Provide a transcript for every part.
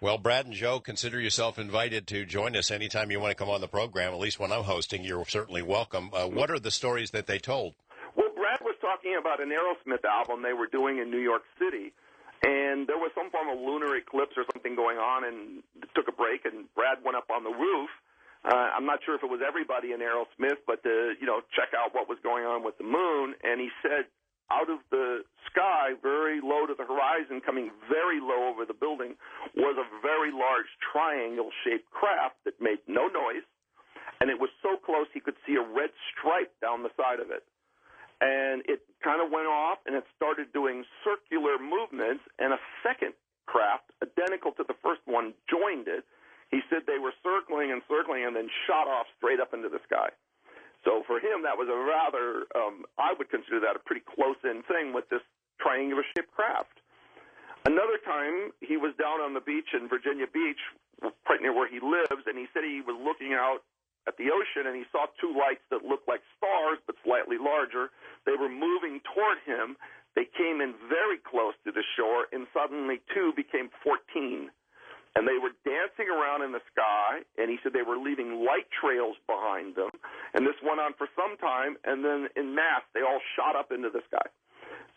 Well, Brad and Joe, consider yourself invited to join us anytime you want to come on the program. At least when I'm hosting, you're certainly welcome. What are the stories that they told? Well, Brad was talking about an Aerosmith album they were doing in New York City, and there was some form of lunar eclipse or something going on, and took a break, and Brad went up on the roof. I'm not sure if it was everybody in Aerosmith, but to check out what was going on with the moon, and he said out of the sky, very low to the horizon, coming very low over the building, was a very large triangle-shaped craft that made no noise, and it was so close he could see a red stripe down the side of it. And it kind of went off, and it started doing circular movements, and a second craft, identical to the first one, joined it. He said they were circling and circling and then shot off straight up into the sky. So for him, that was a rather, I would consider that a pretty close-in thing with this triangular-shaped craft. Another time, he was down on the beach in Virginia Beach, right near where he lives, and he said he was looking out at the ocean, and he saw two lights that looked like stars but slightly larger. They were moving toward him. They came in very close to the shore, and suddenly 2 became 14. And they were dancing around in the sky, and he said they were leaving light trails behind them. And this went on for some time, and then in mass, they all shot up into the sky.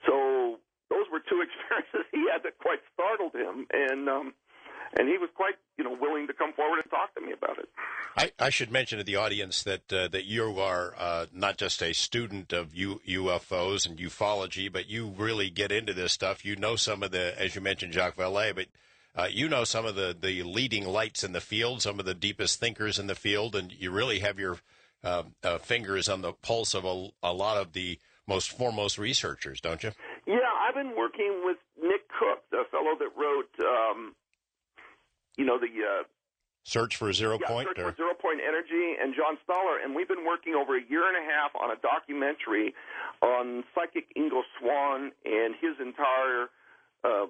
So those were 2 experiences he had that quite startled him, and he was quite willing to come forward and talk to me about it. I should mention to the audience that you are not just a student of UFOs and ufology, but you really get into this stuff. You know some of the, as you mentioned, Jacques Vallée, but you know some of the leading lights in the field, some of the deepest thinkers in the field, and you really have your fingers on the pulse of a lot of the most foremost researchers, don't you? Yeah, I've been working with Nick Cook, the fellow that wrote, the Search for Zero Point? Search for Zero Point Energy, and John Stoller, and we've been working over a year and a half on a documentary on psychic Ingo Swann and his entire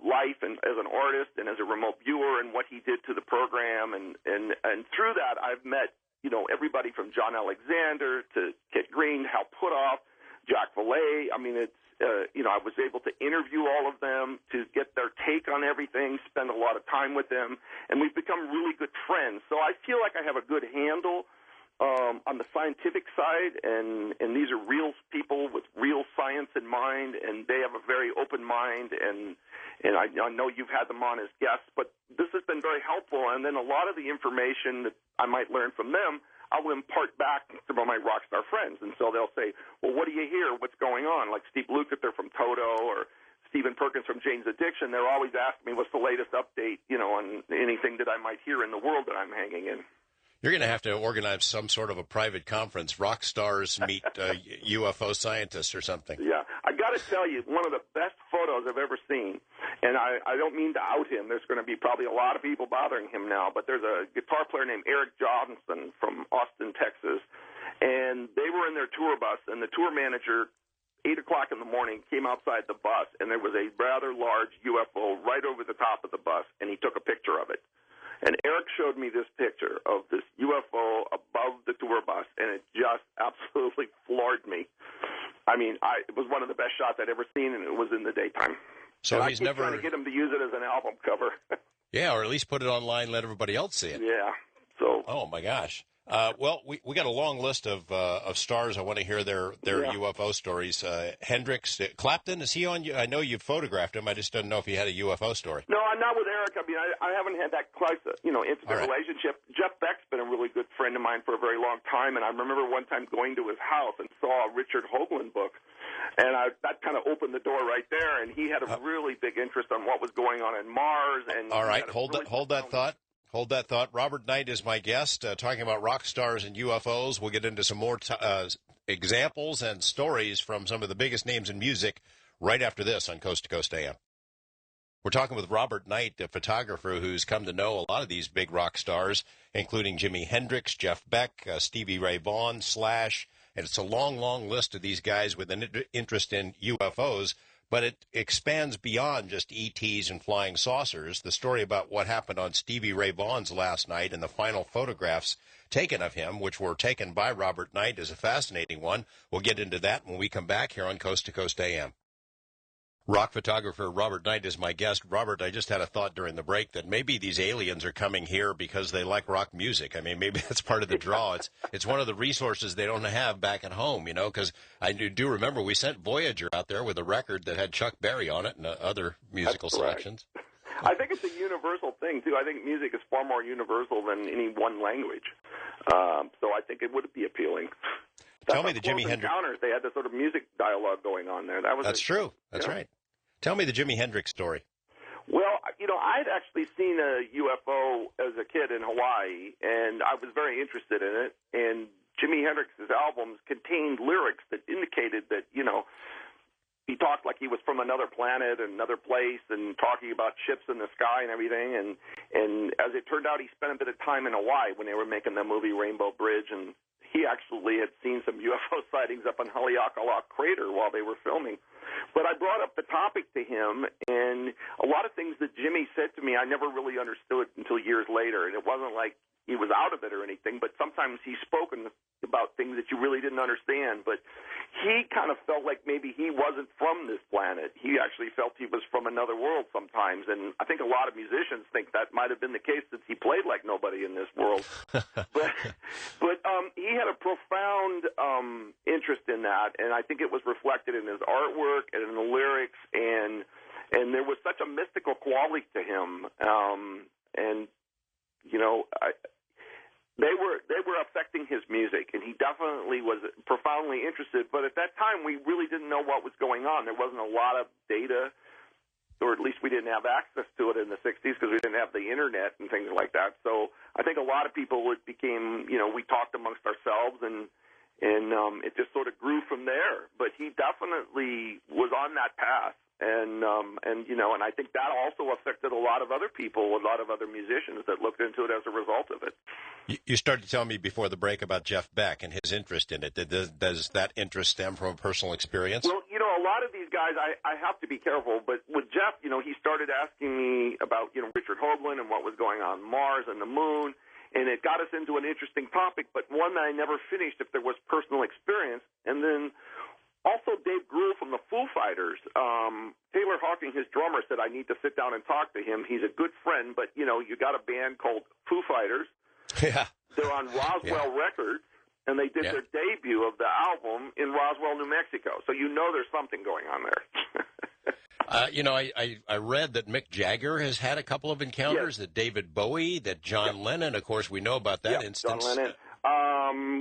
life and as an artist and as a remote viewer and what he did to the program. And through that, I've met, everybody from John Alexander to Kit Green, Hal Puthoff, Jacques Vallée. I mean, it's, I was able to interview all of them to get their take on everything, spend a lot of time with them, and we've become really good friends. So I feel like I have a good handle on the scientific side, and these are real people with real science in mind, and they have a very open mind, and I know you've had them on as guests, but this has been very helpful, and then a lot of the information that I might learn from them, I will impart back to my rock star friends, and so they'll say, well, what do you hear? What's going on? Like Steve Lukather from Toto or Stephen Perkins from Jane's Addiction, they're always asking me what's the latest update, on anything that I might hear in the world that I'm hanging in. You're going to have to organize some sort of a private conference, rock stars meet UFO scientists or something. Yeah, I got to tell you, one of the best photos I've ever seen, and I don't mean to out him. There's going to be probably a lot of people bothering him now, but there's a guitar player named Eric Johnson from Austin, Texas, and they were in their tour bus, and the tour manager, 8 o'clock in the morning, came outside the bus, and there was a rather large UFO right over the top of the bus, and he took a picture of it. And Eric showed me this picture of this UFO above the tour bus, and it just absolutely floored me. I mean, it was one of the best shots I'd ever seen, and it was in the daytime. So and he's I keep never trying to get him to use it as an album cover. Yeah, or at least put it online, let everybody else see it. Yeah. So. Oh my gosh. Well, we got a long list of stars. I want to hear their UFO stories. Hendrix, Clapton, is he on? I know you photographed him. I just didn't know if he had a UFO story. No, I'm not with Eric. I mean, I haven't had that close, intimate relationship. Jeff Beck's been a really good friend of mine for a very long time, and I remember one time going to his house and saw a Richard Hoagland book, and that kind of opened the door right there. And he had a really big interest on what was going on in Mars. And all right, hold that thought. Hold that thought. Robert Knight is my guest, talking about rock stars and UFOs. We'll get into some more examples and stories from some of the biggest names in music right after this on Coast to Coast AM. We're talking with Robert Knight, a photographer who's come to know a lot of these big rock stars, including Jimi Hendrix, Jeff Beck, Stevie Ray Vaughn, Slash, and it's a long, long list of these guys with an interest in UFOs. But it expands beyond just ETs and flying saucers. The story about what happened on Stevie Ray Vaughn's last night and the final photographs taken of him, which were taken by Robert Knight, is a fascinating one. We'll get into that when we come back here on Coast to Coast AM. Rock photographer Robert Knight is my guest. Robert, I just had a thought during the break that maybe these aliens are coming here because they like rock music. I mean, maybe that's part of the draw. It's one of the resources they don't have back at home, you know, because I do remember we sent Voyager out there with a record that had Chuck Berry on it and other musical selections. I think it's a universal thing, too. I think music is far more universal than any one language. So I think it would be appealing. Tell me the Jimi Hendrix. They had this sort of music dialogue going on there. That's true. That's right. Tell me the Jimi Hendrix story. Well, you know, I'd actually seen a UFO as a kid in Hawaii, and I was very interested in it. And Jimi Hendrix's albums contained lyrics that indicated that, you know, he talked like he was from another planet and another place and talking about ships in the sky and everything. And as it turned out, he spent a bit of time in Hawaii when they were making the movie Rainbow Bridge, and he actually had seen some UFO sightings up in Haleakala Crater while they were filming. But I brought up the topic to him, and a lot of things that Jimmy said to me I never really understood until years later. And it wasn't like he was out of it or anything, but sometimes he's spoken about things that you really didn't understand. But he kind of felt like maybe he wasn't from this planet. He actually felt he was from another world sometimes. And I think a lot of musicians think that might have been the case since he played like nobody in this world. but he had a profound interest in that, and I think it was reflected in his artwork and in the lyrics, and there was such a mystical quality to him. And you know, they were affecting his music, and he definitely was profoundly interested. But at that time, we really didn't know what was going on. There wasn't a lot of data, or at least we didn't have access to it in the 60s because we didn't have the internet and things like that. So I think a lot of people became, you know, we talked amongst ourselves, and it just sort of grew from there. But he definitely was on that path. And you know, and I think that also affected a lot of other people, a lot of other musicians that looked into it as a result of it. You started telling me before the break about Jeff Beck and his interest in it. Does that interest stem from a personal experience? Well, you know, a lot of these guys, I have to be careful, but with Jeff, you know, he started asking me about, you know, Richard Hoagland and what was going on Mars and the moon, and it got us into an interesting topic, but one that I never finished if there was personal experience. And then also, Dave Grohl from the Foo Fighters, Taylor Hawking, his drummer, said, I need to sit down and talk to him. He's a good friend, but, you know, you got a band called Foo Fighters. Yeah. They're on Roswell Records, and they did their debut of the album in Roswell, New Mexico. So you know there's something going on there. You know, I read that Mick Jagger has had a couple of encounters, that David Bowie, that John Lennon, of course, we know about that instance. John Lennon.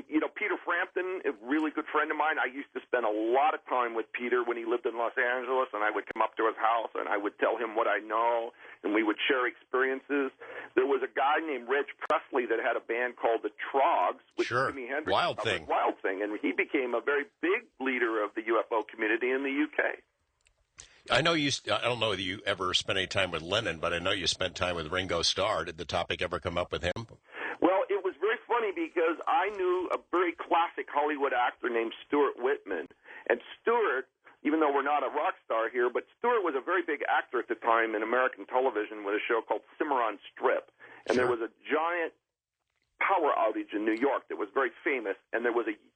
You know, Peter Frampton, a really good friend of mine. I used to spend a lot of time with Peter when he lived in Los Angeles, and I would come up to his house, and I would tell him what I know, and we would share experiences. There was a guy named Reg Presley that had a band called the Trogs, with Jimi Hendrix. Wild Thing, and he became a very big leader of the UFO community in the UK. I know you. I don't know that you ever spent any time with Lennon, but I know you spent time with Ringo Starr. Did the topic ever come up with him? Well, it was very funny because I knew a very classic Hollywood actor named Stuart Whitman. And Stuart, even though we're not a rock star here, but Stuart was a very big actor at the time in American television with a show called Cimarron Strip. And there was a giant power outage in New York that was very famous. And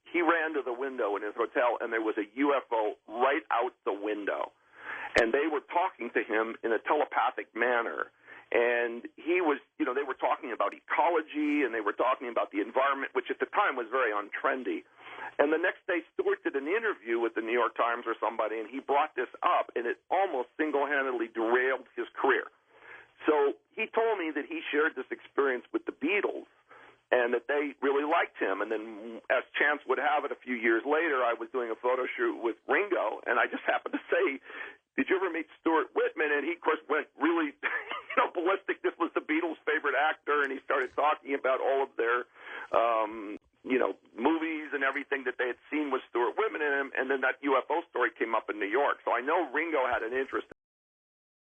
he ran to the window in his hotel, and there was a UFO right out the window. And they were talking to him in a telepathic manner. And he was, you know, they were talking about ecology, and they were talking about the environment, which at the time was very untrendy. And the next day, Stewart did an interview with the New York Times or somebody, and he brought this up, and it almost single-handedly derailed his career. So he told me that he shared this experience with the Beatles, and that they really liked him. And then, as chance would have it, a few years later, I was doing a photo shoot with Ringo, and I just happened to say, did you ever meet Stuart Whitman? And he, of course, went really, you know, ballistic. This was the Beatles' favorite actor, and he started talking about all of their, you know, movies and everything that they had seen with Stuart Whitman in him. And then that UFO story came up in New York. So I know Ringo had an interest